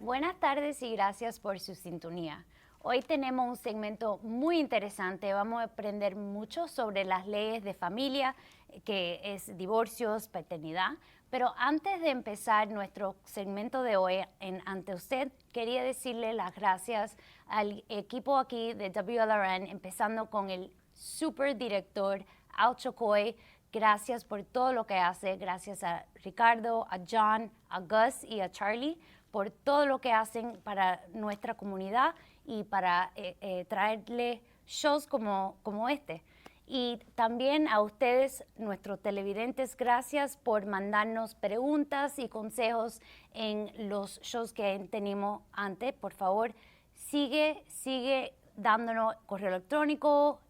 Buenas tardes y gracias por su sintonía. Hoy tenemos un segmento muy interesante. Vamos a aprender mucho sobre las leyes de familia, que es divorcios, paternidad. Pero antes de empezar nuestro segmento de hoy ante usted, quería decirle las gracias al equipo aquí de WLRN, empezando con el superdirector Al Chocoy. Gracias por todo lo que hace. Gracias a Ricardo, a John, a Gus y a Charlie por todo lo que hacen para nuestra comunidad y para traerle shows como este. Y también a ustedes, nuestros televidentes, gracias por mandarnos preguntas y consejos en los shows que tenemos antes. Por favor, sigue dándonos correo electrónico,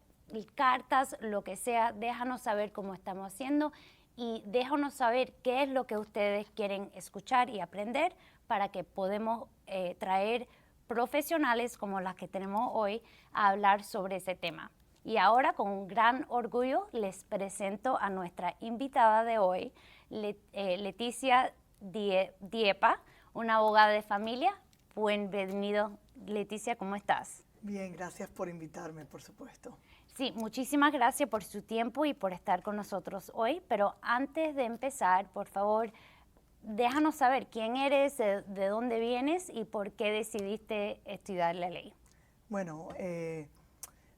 cartas, lo que sea. Déjanos saber cómo estamos haciendo y déjanos saber qué es lo que ustedes quieren escuchar y aprender para que podamos traer profesionales como las que tenemos hoy a hablar sobre ese tema. Y ahora, con un gran orgullo, les presento a nuestra invitada de hoy, Leticia Diepa, una abogada de familia. Bienvenido, Leticia, ¿cómo estás? Bien, gracias por invitarme, por supuesto. Sí, muchísimas gracias por su tiempo y por estar con nosotros hoy. Pero antes de empezar, por favor, déjanos saber quién eres, de dónde vienes y por qué decidiste estudiar la ley. Bueno,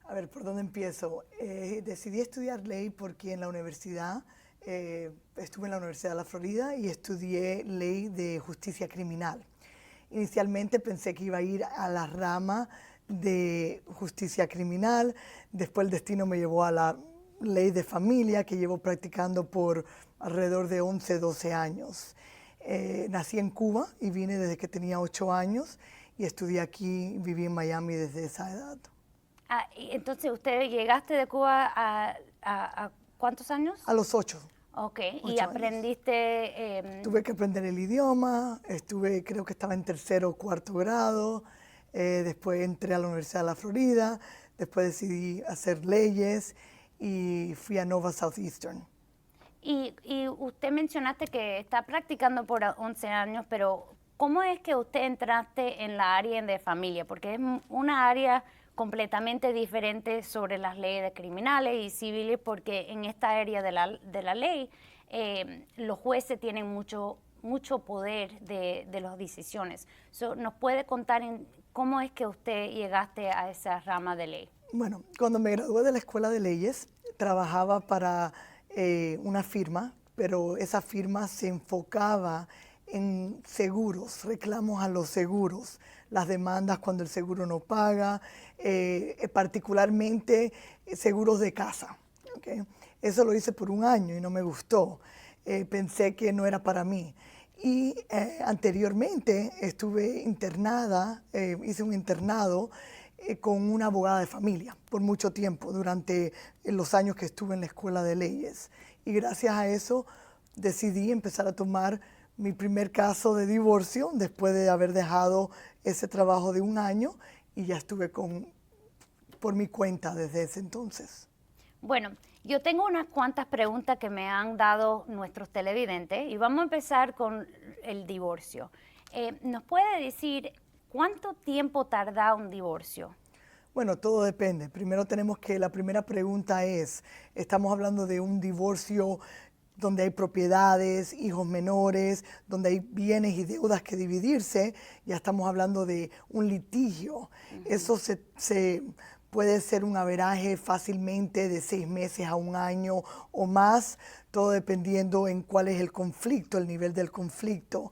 a ver, ¿por dónde empiezo? Decidí estudiar ley porque en la universidad, estuve en la Universidad de la Florida y estudié ley de justicia criminal. Inicialmente pensé que iba a ir a la rama de justicia criminal, después el destino me llevó a la ley de familia que llevo practicando por alrededor de 11, 12 años. Nací en Cuba y vine desde que tenía 8 años y estudié aquí, viví en Miami desde esa edad. Entonces, ¿usted llegaste de Cuba a cuántos años? A los 8. Ok, 8 y aprendiste... Tuve que aprender el idioma, creo que estaba en tercero o cuarto grado, después entré a la Universidad de la Florida, después decidí hacer leyes y fui a Nova Southeastern. Y usted mencionaste que está practicando por 11 años, pero ¿cómo es que usted entraste en la área de familia? Porque es una área completamente diferente sobre las leyes de criminales y civiles, porque en esta área de la ley los jueces tienen mucho poder de las decisiones. ¿Nos puede contar cómo es que usted llegaste a esa rama de ley? Bueno, cuando me gradué de la Escuela de Leyes, trabajaba para una firma, pero esa firma se enfocaba en seguros, reclamos a los seguros, las demandas cuando el seguro no paga, particularmente seguros de casa. ¿Okay? Eso lo hice por un año y no me gustó. Pensé que no era para mí. Y anteriormente estuve internada, hice un internado con una abogada de familia por mucho tiempo, durante los años que estuve en la Escuela de Leyes. Y gracias a eso decidí empezar a tomar mi primer caso de divorcio después de haber dejado ese trabajo de un año y ya estuve por mi cuenta desde ese entonces. Bueno, yo tengo unas cuantas preguntas que me han dado nuestros televidentes y vamos a empezar con el divorcio. ¿Nos puede decir cuánto tiempo tarda un divorcio? Bueno, todo depende. Primero tenemos que, la primera pregunta es, ¿estamos hablando de un divorcio donde hay propiedades, hijos menores, donde hay bienes y deudas que dividirse? Ya estamos hablando de un litigio. Eso se puede ser un averaje fácilmente de 6 meses a un año o más, todo dependiendo en cuál es el conflicto, el nivel del conflicto.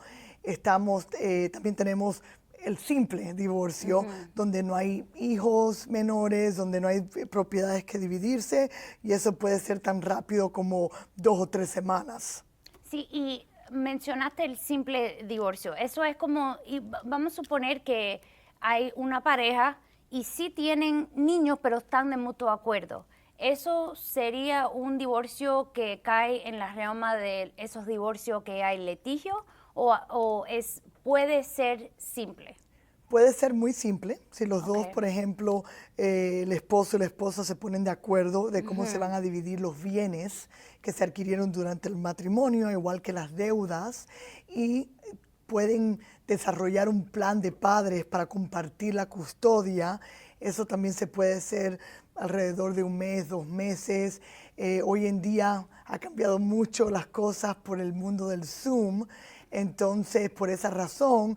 También tenemos el simple divorcio, donde no hay hijos menores, donde no hay propiedades que dividirse, y eso puede ser tan rápido como 2 o 3 semanas. Sí, y mencionaste el simple divorcio. Eso es como, y vamos a suponer que hay una pareja y sí tienen niños, pero están de mutuo acuerdo. ¿Eso sería un divorcio que cae en la rama de esos divorcios que hay litigio o puede ser simple? Puede ser muy simple, si los dos, por ejemplo, el esposo y la esposa se ponen de acuerdo de cómo se van a dividir los bienes que se adquirieron durante el matrimonio, igual que las deudas, y pueden desarrollar un plan de padres para compartir la custodia. Eso también se puede hacer alrededor de un mes, 2 meses. Hoy en día ha cambiado mucho las cosas por el mundo del Zoom. Entonces, por esa razón,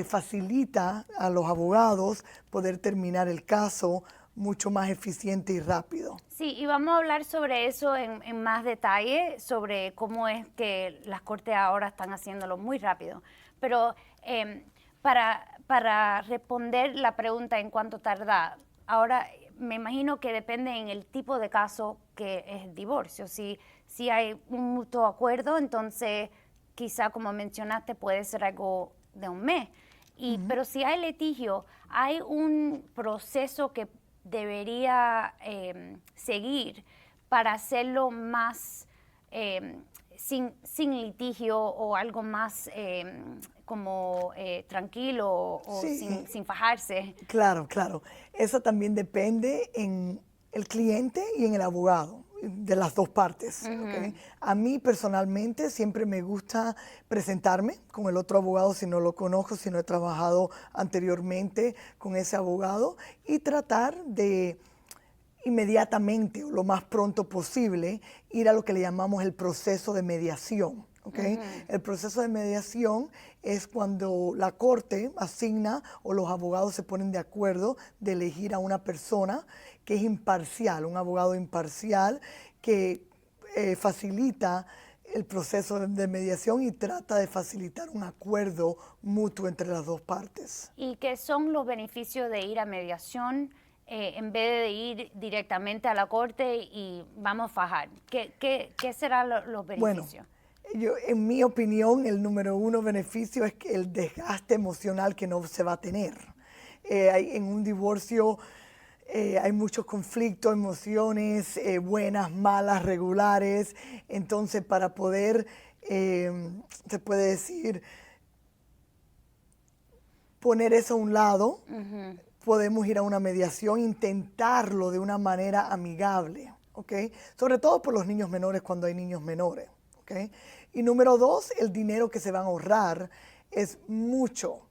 facilita a los abogados poder terminar el caso mucho más eficiente y rápido. Sí, y vamos a hablar sobre eso en más detalle, sobre cómo es que las cortes ahora están haciéndolo muy rápido. Pero para responder la pregunta en cuánto tarda, ahora me imagino que depende en el tipo de caso que es divorcio. Si hay un mutuo acuerdo, entonces quizá, como mencionaste, puede ser algo de un mes. Pero si hay litigio, hay un proceso que debería seguir para hacerlo más sin litigio o algo más tranquilo o Sí. sin fajarse. Claro, claro. Eso también depende en el cliente y en el abogado, de las dos partes. ¿Ok? A mí personalmente siempre me gusta presentarme con el otro abogado si no lo conozco, si no he trabajado anteriormente con ese abogado y tratar de inmediatamente o lo más pronto posible ir a lo que le llamamos el proceso de mediación. ¿Okay? El proceso de mediación es cuando la corte asigna o los abogados se ponen de acuerdo de elegir a una persona que es imparcial, un abogado imparcial que facilita el proceso de mediación y trata de facilitar un acuerdo mutuo entre las dos partes. ¿Y qué son los beneficios de ir a mediación en vez de ir directamente a la corte y vamos a fajar? ¿Qué serán los beneficios? Bueno, en mi opinión, el número uno beneficio es que el desgaste emocional que no se va a tener. En un divorcio hay muchos conflictos, emociones buenas, malas, regulares. Entonces, para poder, se puede decir, poner eso a un lado, podemos ir a una mediación, intentarlo de una manera amigable, ¿ok? Sobre todo por los niños menores cuando hay niños menores. ¿Okay? Y número dos, el dinero que se van a ahorrar es mucho.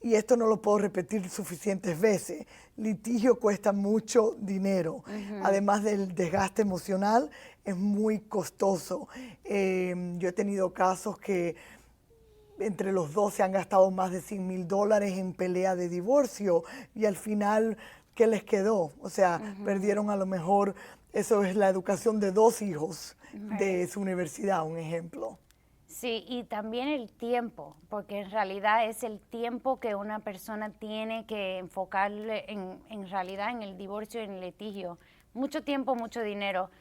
Y esto no lo puedo repetir suficientes veces. Litigio cuesta mucho dinero. Además del desgaste emocional, es muy costoso. Yo he tenido casos que entre los dos se han gastado más de $100,000 en pelea de divorcio y al final, ¿qué les quedó? O sea, perdieron a lo mejor, eso es la educación de 2 hijos de su universidad, un ejemplo. Sí, y también el tiempo, porque en realidad es el tiempo que una persona tiene que enfocarle en realidad en el divorcio y en el litigio. Mucho tiempo, mucho dinero.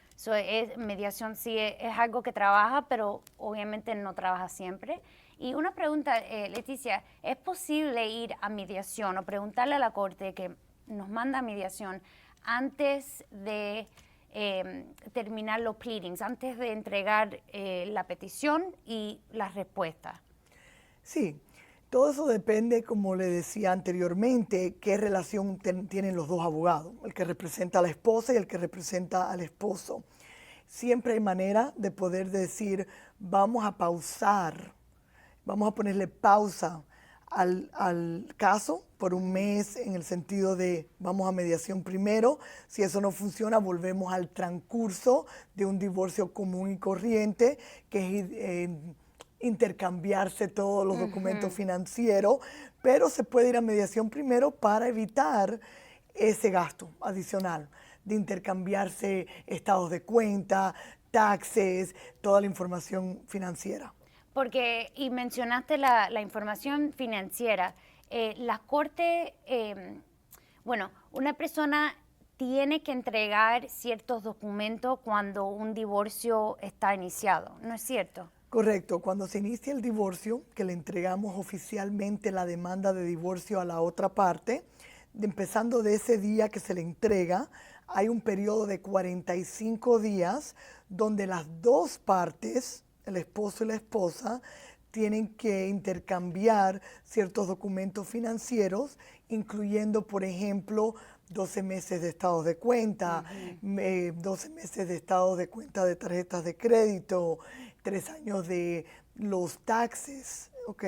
Mediación sí es algo que trabaja, pero obviamente no trabaja siempre. Y una pregunta, Leticia, ¿es posible ir a mediación o preguntarle a la corte que nos manda a mediación antes de terminar los pleadings, antes de entregar la petición y la respuesta? Sí, todo eso depende, como le decía anteriormente, qué relación tienen los dos abogados, el que representa a la esposa y el que representa al esposo. Siempre hay manera de poder decir, vamos a pausar, vamos a ponerle pausa al caso por un mes en el sentido de vamos a mediación primero. Si eso no funciona, volvemos al transcurso de un divorcio común y corriente, que es intercambiarse todos los documentos financieros, pero se puede ir a mediación primero para evitar ese gasto adicional de intercambiarse estados de cuenta, taxes, toda la información financiera. Porque, y mencionaste la información financiera, la corte, bueno, una persona tiene que entregar ciertos documentos cuando un divorcio está iniciado, ¿no es cierto? Correcto, cuando se inicia el divorcio, que le entregamos oficialmente la demanda de divorcio a la otra parte, empezando de ese día que se le entrega, hay un periodo de 45 días donde las dos partes, el esposo y la esposa, tienen que intercambiar ciertos documentos financieros, incluyendo, por ejemplo, 12 meses de estados de cuenta, 12 meses de estados de cuenta de tarjetas de crédito, 3 años de los taxes, ¿ok?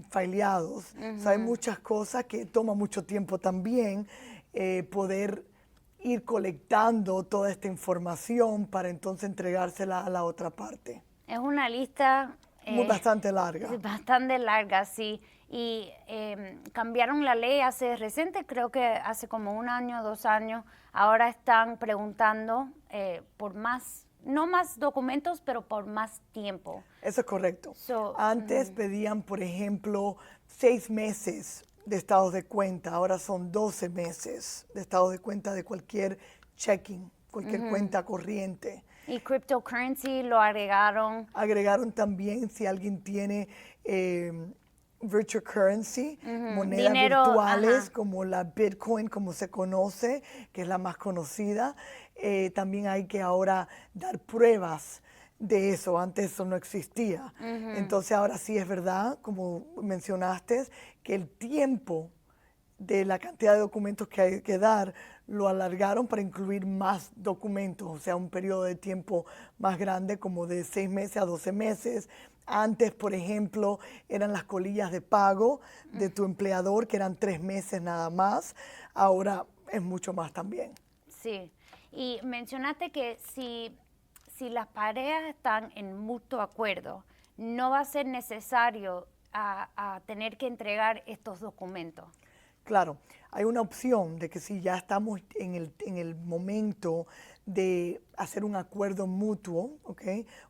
fileados. O sea, hay muchas cosas que toma mucho tiempo también poder ir colectando toda esta información para entonces entregársela a la otra parte. Es una lista Bastante larga. bastante larga, sí. Y cambiaron la ley hace reciente, creo que hace como 1 año, 2 años. Ahora están preguntando por más, no más documentos, pero por más tiempo. Eso es correcto. So, Antes pedían, por ejemplo, 6 meses de estados de cuenta. Ahora son 12 meses de estados de cuenta de cualquier checking, cualquier cuenta corriente. Y cryptocurrency lo agregaron. Agregaron también si alguien tiene virtual currency, monedas Dinero, virtuales ajá. como la Bitcoin, como se conoce, que es la más conocida. También hay que ahora dar pruebas de eso. Antes eso no existía. Entonces ahora sí es verdad, como mencionaste, que el tiempo de la cantidad de documentos que hay que dar lo alargaron para incluir más documentos, o sea, un periodo de tiempo más grande, como de 6 meses a 12 meses. Antes, por ejemplo, eran las colillas de pago de tu empleador, que eran 3 meses nada más. Ahora es mucho más también. Sí. Y mencionaste que si las parejas están en mutuo acuerdo, no va a ser necesario a tener que entregar estos documentos. Claro, hay una opción de que si ya estamos en el momento de hacer un acuerdo mutuo, ¿ok?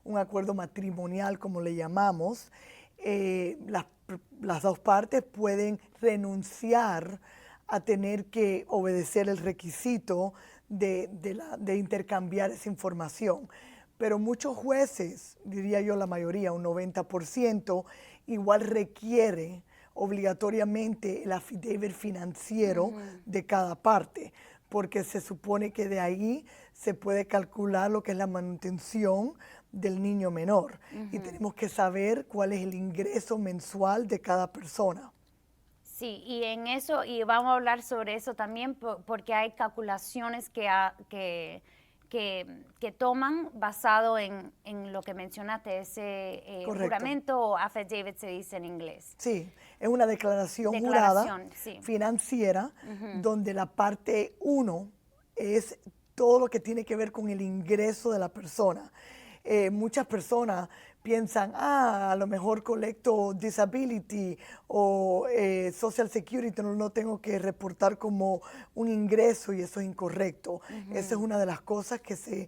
Un acuerdo matrimonial, como le llamamos, las dos partes pueden renunciar a tener que obedecer el requisito de intercambiar esa información. Pero muchos jueces, diría yo la mayoría, un 90%, igual requiere obligatoriamente el affidavit financiero de cada parte, porque se supone que de ahí se puede calcular lo que es la manutención del niño menor. Y tenemos que saber cuál es el ingreso mensual de cada persona. Sí, y en eso, y vamos a hablar sobre eso también, porque hay calculaciones que toman basado en lo que mencionaste, ese Correcto. juramento o affidavit se dice en inglés. Sí, es una declaración jurada Declaración, sí. financiera donde la parte 1 es todo lo que tiene que ver con el ingreso de la persona. Muchas personas piensan, a lo mejor colecto disability o social security, no tengo que reportar como un ingreso y eso es incorrecto. Esa es una de las cosas que se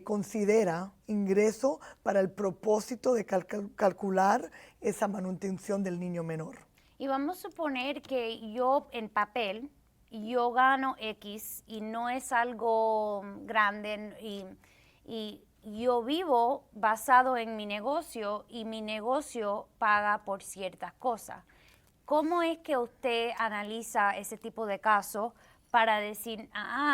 considera ingreso para el propósito de calcular esa manutención del niño menor. Y vamos a suponer que yo en papel, yo gano X y no es algo grande y yo vivo basado en mi negocio y mi negocio paga por ciertas cosas. ¿Cómo es que usted analiza ese tipo de casos para decir,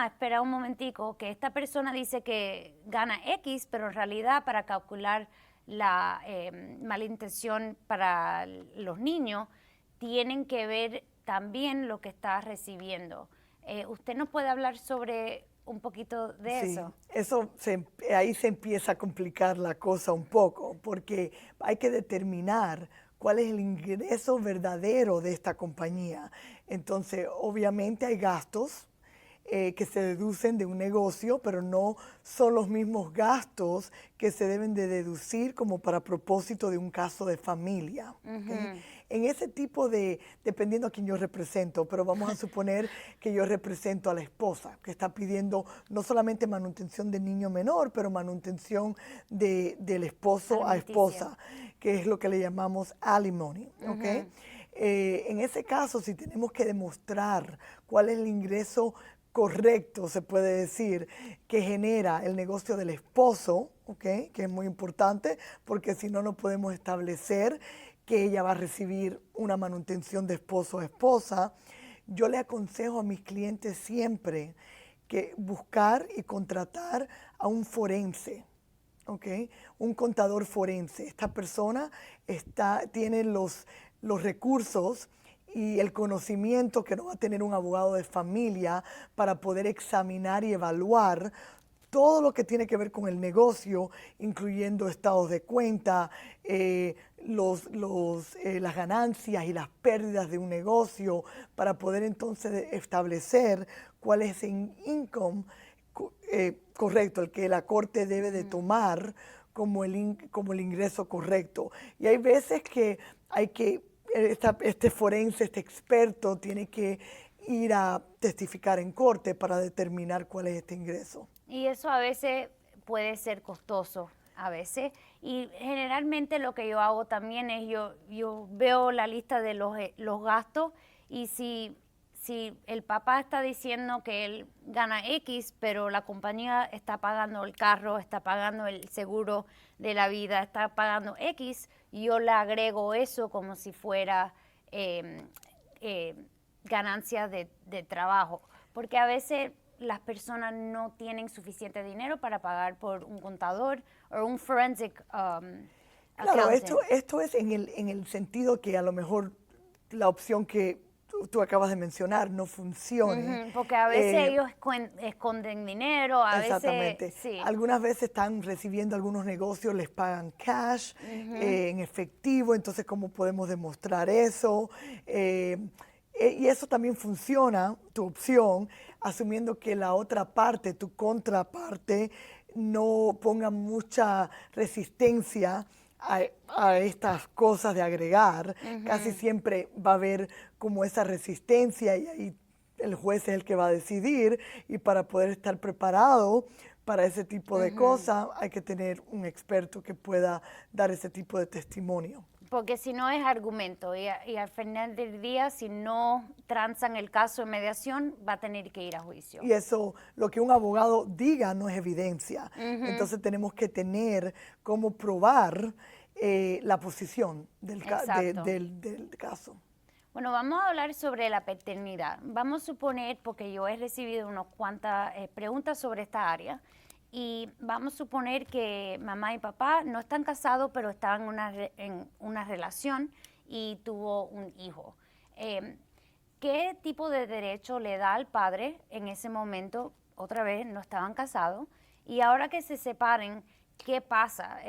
espera un momentico, que esta persona dice que gana X, pero en realidad para calcular la malintención para los niños, tienen que ver también lo que está recibiendo? ¿Usted nos puede hablar sobre un poquito de eso? Ahí se empieza a complicar la cosa un poco, porque hay que determinar cuál es el ingreso verdadero de esta compañía. Entonces, obviamente hay gastos que se deducen de un negocio, pero no son los mismos gastos que se deben de deducir como para propósito de un caso de familia. ¿Okay? En ese tipo dependiendo a quién yo represento, pero vamos a suponer que yo represento a la esposa, que está pidiendo no solamente manutención del niño menor, pero manutención del esposo a esposa, que es lo que le llamamos alimony. ¿Okay? En ese caso, si tenemos que demostrar cuál es el ingreso correcto, se puede decir, que genera el negocio del esposo, ¿okay? Que es muy importante, porque si no, no podemos establecer que ella va a recibir una manutención de esposo a esposa. Yo le aconsejo a mis clientes siempre que buscar y contratar a un forense, ¿okay? Un contador forense. Esta persona tiene los recursos y el conocimiento que no va a tener un abogado de familia para poder examinar y evaluar todo lo que tiene que ver con el negocio, incluyendo estados de cuenta, las ganancias y las pérdidas de un negocio, para poder entonces establecer cuál es el income correcto, el que la corte debe de tomar como como el ingreso correcto. Y hay veces que hay que, este forense, este experto, tiene que ir a testificar en corte para determinar cuál es este ingreso. Y eso a veces puede ser costoso, a veces. Y generalmente lo que yo hago también es yo veo la lista de los gastos y si el papá está diciendo que él gana X, pero la compañía está pagando el carro, está pagando el seguro de la vida, está pagando X, yo le agrego eso como si fuera ganancias de trabajo. Porque a veces las personas no tienen suficiente dinero para pagar por un contador o un forensic Claro, accountant. esto es en el sentido que a lo mejor la opción que tú acabas de mencionar no funcione. Porque a veces ellos esconden dinero, a veces, Exactamente. sí. Algunas veces están recibiendo algunos negocios, les pagan cash, en efectivo, entonces ¿cómo podemos demostrar eso? Y eso también funciona, tu opción, asumiendo que la otra parte, tu contraparte, no ponga mucha resistencia a estas cosas de agregar. Casi siempre va a haber como esa resistencia y ahí el juez es el que va a decidir, y para poder estar preparado para ese tipo de cosas hay que tener un experto que pueda dar ese tipo de testimonio. Porque si no es argumento y al final del día, si no transan el caso de mediación, va a tener que ir a juicio. Y eso, lo que un abogado diga no es evidencia. Entonces tenemos que tener cómo probar la posición del caso. Bueno, vamos a hablar sobre la paternidad. Vamos a suponer, porque yo he recibido unas cuantas preguntas sobre esta área, y vamos a suponer que mamá y papá no están casados, pero estaban en una relación y tuvo un hijo. ¿Qué tipo de derecho le da al padre en ese momento? Otra vez, no estaban casados. Y ahora que se separen, ¿qué pasa?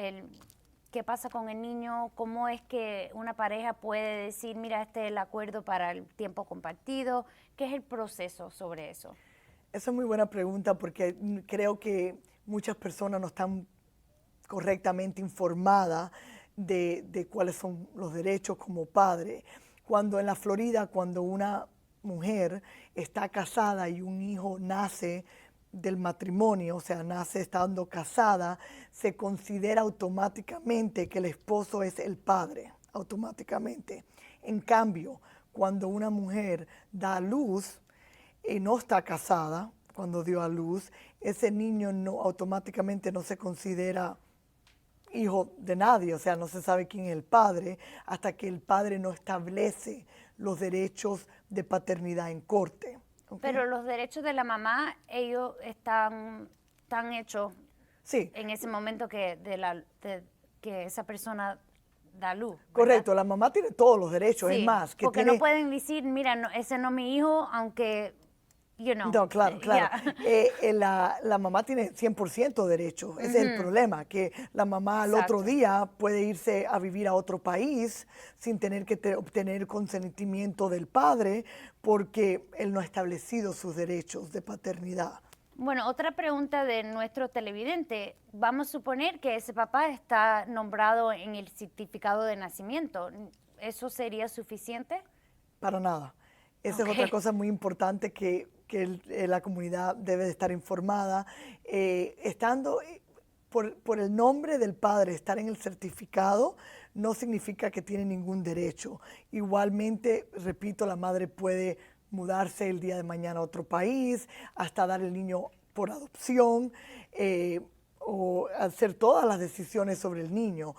¿Qué pasa con el niño? ¿Cómo es que una pareja puede decir, mira, este es el acuerdo para el tiempo compartido? ¿Qué es el proceso sobre eso? Esa es muy buena pregunta porque creo que muchas personas no están correctamente informadas de cuáles son los derechos como padre. Cuando en la Florida, cuando una mujer está casada y un hijo nace del matrimonio, o sea, nace estando casada, se considera automáticamente que el esposo es el padre, automáticamente. En cambio, cuando una mujer da a luz y no está casada, cuando dio a luz, ese niño no automáticamente no se considera hijo de nadie, o sea, no se sabe quién es el padre hasta que el padre no establece los derechos de paternidad en corte. ¿Okay? Pero los derechos de la mamá, ellos están hechos Sí. en ese momento que esa persona da luz. ¿Verdad? Correcto, la mamá tiene todos los derechos, Sí, es más, que porque tiene... no pueden decir, mira, no, ese no es mi hijo, aunque, No, claro, claro. Yeah. La mamá tiene 100% derechos. Ese es el problema, que la mamá al otro Exacto. día puede irse a vivir a otro país sin tener que obtener consentimiento del padre porque él no ha establecido sus derechos de paternidad. Bueno, otra pregunta de nuestro televidente. Vamos a suponer que ese papá está nombrado en el certificado de nacimiento. ¿Eso sería suficiente? Para nada. Esa es otra cosa muy importante que la comunidad debe de estar informada. Estando por el nombre del padre, estar en el certificado no significa que tiene ningún derecho. Igualmente, repito, la madre puede mudarse el día de mañana a otro país, hasta dar el niño por adopción, o hacer todas las decisiones sobre el niño,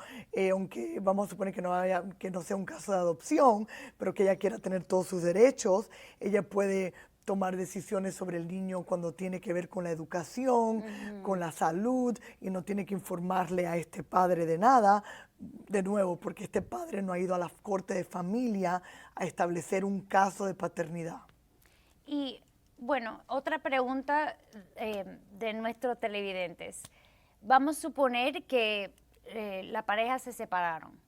aunque vamos a suponer que no sea un caso de adopción, pero que ella quiera tener todos sus derechos, ella puede tomar decisiones sobre el niño cuando tiene que ver con la educación, con la salud, y no tiene que informarle a este padre de nada, de nuevo, porque este padre no ha ido a la corte de familia a establecer un caso de paternidad. Y Bueno, otra pregunta de nuestros televidentes. Vamos a suponer que la pareja se separaron.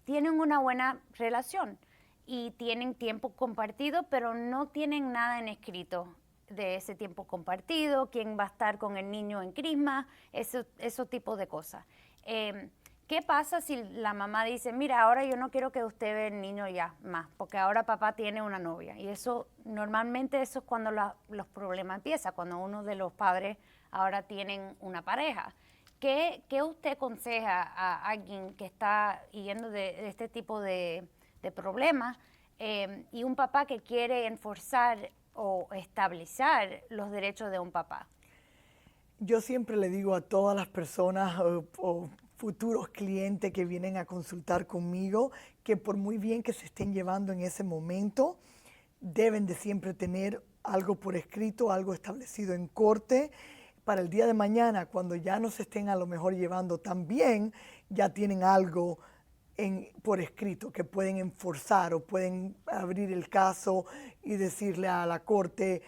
Tienen una buena relación y tienen tiempo compartido, pero no tienen nada en escrito de ese tiempo compartido, quién va a estar con el niño en crisma, ese tipo de cosas. ¿Qué pasa si la mamá dice, mira, ahora yo no quiero que usted vea el niño ya más, porque ahora papá tiene una novia? Y normalmente eso es cuando los problemas empiezan, cuando uno de los padres ahora tienen una pareja. ¿Qué usted aconseja a alguien que está yendo de este tipo de problemas y un papá que quiere enforzar o establecer los derechos de un papá? Yo siempre le digo a todas las personas o futuros clientes que vienen a consultar conmigo que por muy bien que se estén llevando en ese momento, deben de siempre tener algo por escrito, algo establecido en corte. Para el día de mañana, cuando ya no se estén a lo mejor llevando tan bien, ya tienen algo por escrito que pueden enforzar o pueden abrir el caso y decirle a la corte,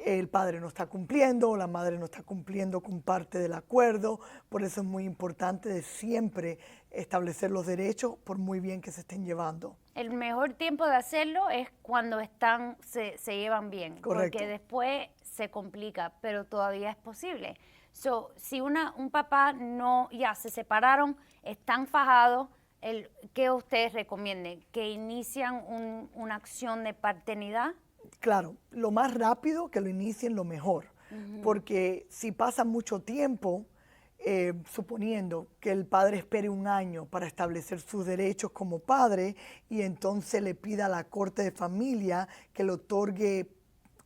el padre no está cumpliendo o la madre no está cumpliendo con parte del acuerdo. Por eso es muy importante de siempre establecer los derechos por muy bien que se estén llevando. El mejor tiempo de hacerlo es cuando se llevan bien. Correcto. Porque después se complica, pero todavía es posible. Si un papá ya se separaron, están fajados, ¿qué ustedes recomienden? ¿Que inician una acción de paternidad? Claro, lo más rápido que lo inicien, lo mejor. Porque si pasa mucho tiempo, suponiendo que el padre espere un año para establecer sus derechos como padre y entonces le pida a la corte de familia que le otorgue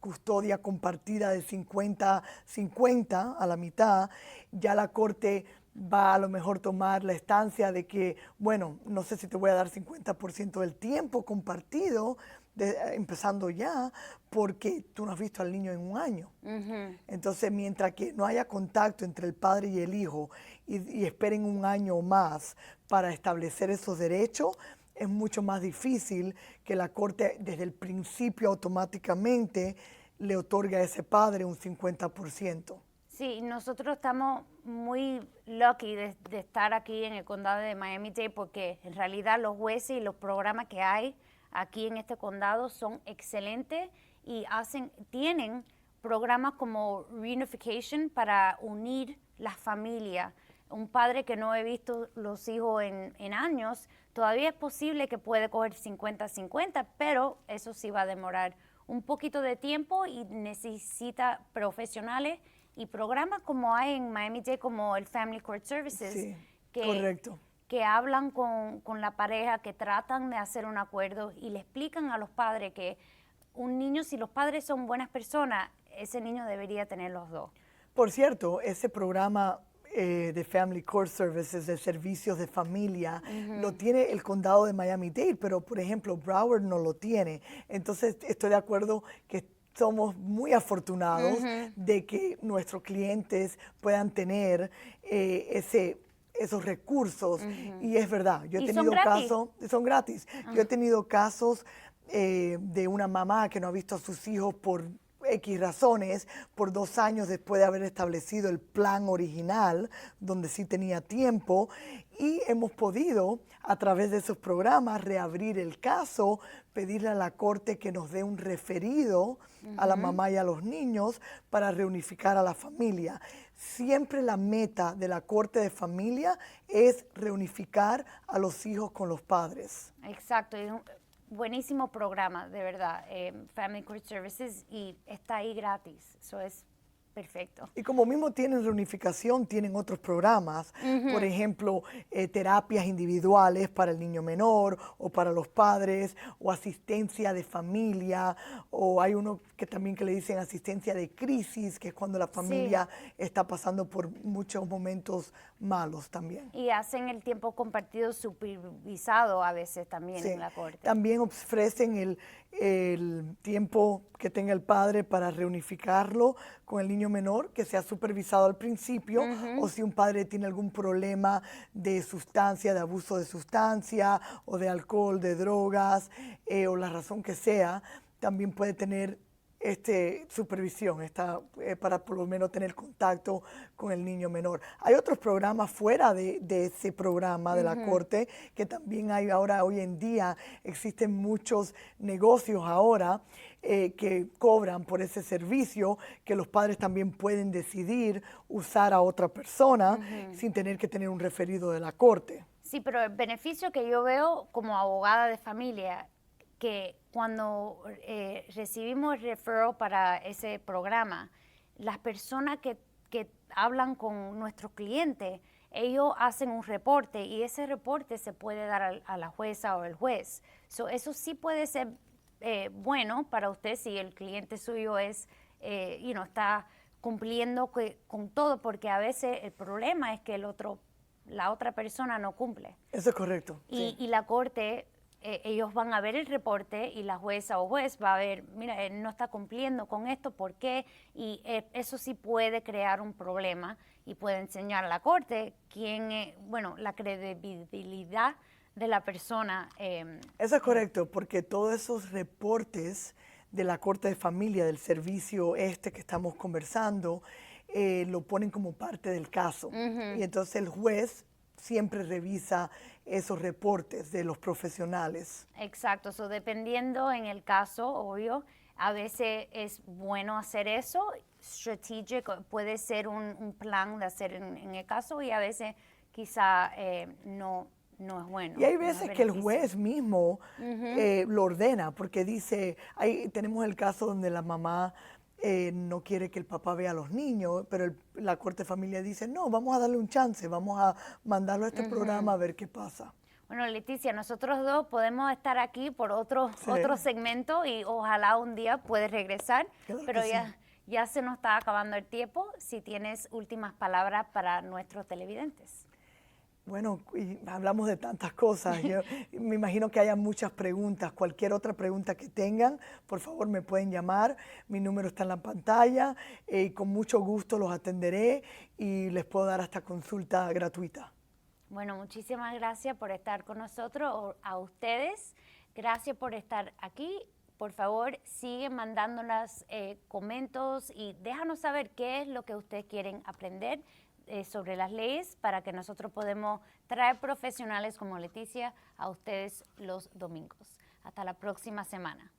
custodia compartida de 50-50 a la mitad, ya la corte va a lo mejor tomar la estancia de que, bueno, no sé si te voy a dar 50% del tiempo compartido, empezando ya, porque tú no has visto al niño en un año. Entonces, mientras que no haya contacto entre el padre y el hijo y esperen un año o más para establecer esos derechos, es mucho más difícil que la corte desde el principio automáticamente le otorgue a ese padre un 50%. Sí, nosotros estamos muy lucky de estar aquí en el condado de Miami-Dade porque en realidad los jueces y los programas que hay aquí en este condado son excelentes y tienen programas como Reunification para unir las familias. Un padre que no he visto los hijos en años, todavía es posible que puede coger 50-50, pero eso sí va a demorar un poquito de tiempo y necesita profesionales y programas como hay en Miami-Dade, como el Family Court Services, Sí, correcto. que hablan con la pareja, que tratan de hacer un acuerdo y le explican a los padres que un niño, si los padres son buenas personas, ese niño debería tener los dos. Por cierto, ese programa de Family Court Services, de servicios de familia, lo tiene el condado de Miami-Dade, pero por ejemplo Broward no lo tiene. Entonces estoy de acuerdo que somos muy afortunados de que nuestros clientes puedan tener esos recursos. Y es verdad, yo he tenido casos, son gratis. Yo he tenido casos de una mamá que no ha visto a sus hijos por X razones, por 2 años después de haber establecido el plan original, donde sí tenía tiempo, y hemos podido, a través de esos programas, reabrir el caso, pedirle a la corte que nos dé un referido a la mamá y a los niños para reunificar a la familia. Siempre la meta de la corte de familia es reunificar a los hijos con los padres. Exacto. Buenísimo programa, de verdad, Family Court Services, y está ahí gratis, eso es perfecto. Y como mismo tienen reunificación, tienen otros programas, por ejemplo, terapias individuales para el niño menor o para los padres, o asistencia de familia, o hay uno que también que le dicen asistencia de crisis, que es cuando la familia está pasando por muchos momentos malos también. Y hacen el tiempo compartido supervisado a veces también en la corte. También ofrecen el tiempo que tenga el padre para reunificarlo con el niño menor, que sea supervisado al principio, o si un padre tiene algún problema de sustancia, de abuso de sustancia, o de alcohol, de drogas, o la razón que sea, también puede tener supervisión, para por lo menos tener contacto con el niño menor. Hay otros programas fuera de ese programa de la corte, que también hay ahora, hoy en día, existen muchos negocios ahora que cobran por ese servicio, que los padres también pueden decidir usar a otra persona sin tener que tener un referido de la corte. Sí, pero el beneficio que yo veo como abogada de familia, que cuando recibimos el referral para ese programa, las personas que hablan con nuestros clientes, ellos hacen un reporte y ese reporte se puede dar a la jueza o el juez. Eso sí puede ser bueno para usted si el cliente suyo es, está cumpliendo con todo, porque a veces el problema es que la otra persona no cumple. Eso es correcto. Y la corte, ellos van a ver el reporte y la jueza o juez va a ver, mira, él no está cumpliendo con esto, ¿por qué? Y eso sí puede crear un problema y puede enseñar a la corte la credibilidad de la persona. Eso es correcto, porque todos esos reportes de la Corte de Familia, del servicio que estamos conversando, lo ponen como parte del caso. Y entonces el juez siempre revisa esos reportes de los profesionales. Exacto, dependiendo en el caso, obvio, a veces es bueno hacer eso, strategic, puede ser un plan de hacer en el caso, y a veces quizá no es bueno. Y hay veces que el juez mismo lo ordena, porque dice, tenemos el caso donde la mamá no quiere que el papá vea a los niños, pero la Corte de Familia dice, no, vamos a darle un chance, vamos a mandarlo a este programa a ver qué pasa. Bueno, Leticia, nosotros dos podemos estar aquí por otro segmento y ojalá un día puedes regresar, Claro pero que ya se nos está acabando el tiempo. Si tienes últimas palabras para nuestros televidentes. Bueno, y hablamos de tantas cosas. Yo me imagino que haya muchas preguntas. Cualquier otra pregunta que tengan, por favor me pueden llamar. Mi número está en la pantalla y con mucho gusto los atenderé y les puedo dar hasta consulta gratuita. Bueno, muchísimas gracias por estar con nosotros. A ustedes, gracias por estar aquí. Por favor, siguen mandándonos comentarios y déjanos saber qué es lo que ustedes quieren aprender sobre las leyes, para que nosotros podamos traer profesionales como Leticia a ustedes los domingos. Hasta la próxima semana.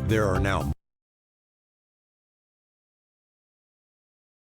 There are now